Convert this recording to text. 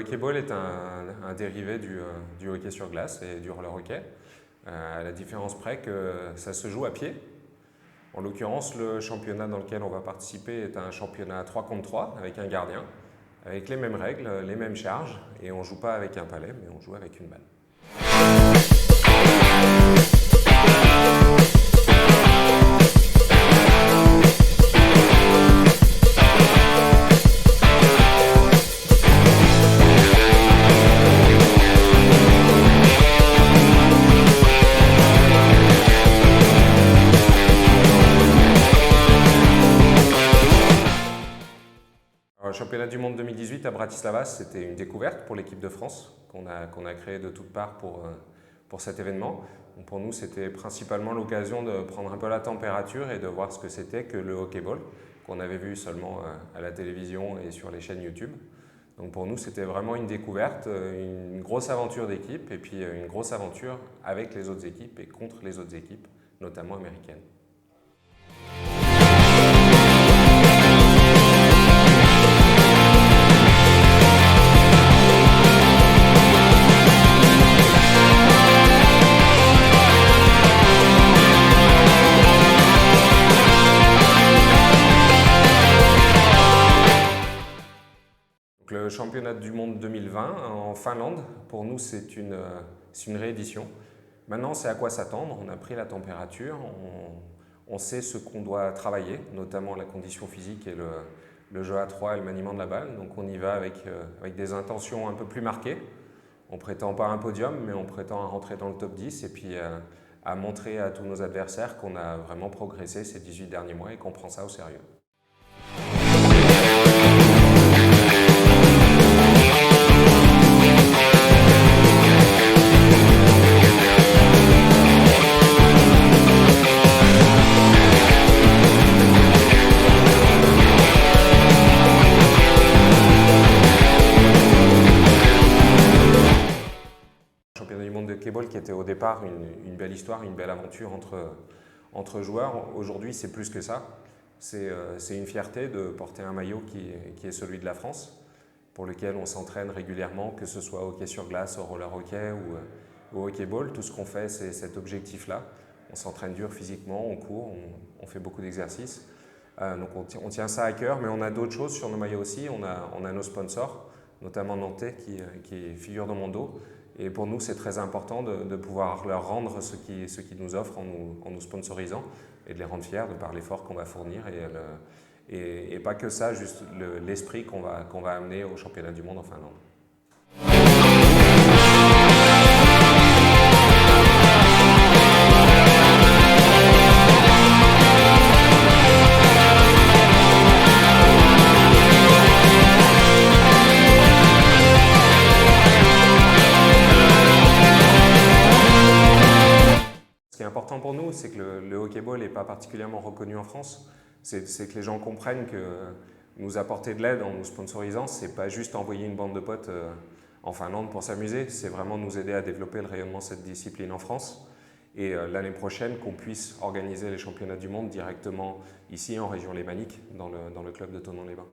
hockey-ball est un dérivé du hockey sur glace et du roller hockey, à la différence près que ça se joue à pied. En l'occurrence, le championnat dans lequel on va participer est un championnat 3 contre 3 avec un gardien, avec les mêmes règles, les mêmes charges, et on ne joue pas avec un palet, mais on joue avec une balle. Le championnat du monde 2018 à Bratislava, c'était une découverte pour l'équipe de France qu'on a créée de toutes parts pour cet événement. Donc pour nous, c'était principalement l'occasion de prendre un peu la température et de voir ce que c'était que le hockey-ball, qu'on avait vu seulement à la télévision et sur les chaînes YouTube. Donc pour nous, c'était vraiment une découverte, une grosse aventure d'équipe et puis une grosse aventure avec les autres équipes et contre les autres équipes, notamment américaines. Le championnat du monde 2020 en Finlande, pour nous, c'est une réédition. Maintenant, c'est à quoi s'attendre. On a pris la température, on sait ce qu'on doit travailler, notamment la condition physique et le jeu à 3 et le maniement de la balle. Donc on y va avec des intentions un peu plus marquées. On ne prétend pas un podium, mais on prétend à rentrer dans le top 10 et puis à montrer à tous nos adversaires qu'on a vraiment progressé ces 18 derniers mois et qu'on prend ça au sérieux. Le championnat du monde de hockey-ball qui était au départ une belle histoire, une belle aventure entre joueurs. Aujourd'hui, c'est plus que ça. C'est une fierté de porter un maillot qui est celui de la France, pour lequel on s'entraîne régulièrement, que ce soit au hockey sur glace, au roller hockey ou au hockey-ball. Tout ce qu'on fait, c'est cet objectif-là. On s'entraîne dur physiquement, on court, on fait beaucoup d'exercices. Donc on tient ça à cœur, mais on a d'autres choses sur nos maillots aussi. On a nos sponsors, notamment Nantais qui figure dans mon dos. Et pour nous, c'est très important de pouvoir leur rendre ce qu'ils nous offrent en nous sponsorisant et de les rendre fiers de par l'effort qu'on va fournir et pas que ça, juste l'esprit qu'on va amener au championnat du monde en Finlande. Ce qui est important pour nous, c'est que le hockey-ball n'est pas particulièrement reconnu en France. C'est que les gens comprennent que nous apporter de l'aide en nous sponsorisant, ce n'est pas juste envoyer une bande de potes en Finlande pour s'amuser, c'est vraiment nous aider à développer le rayonnement de cette discipline en France. Et l'année prochaine, qu'on puisse organiser les championnats du monde directement ici en région lémanique, dans le club de Thonon-les-Bains.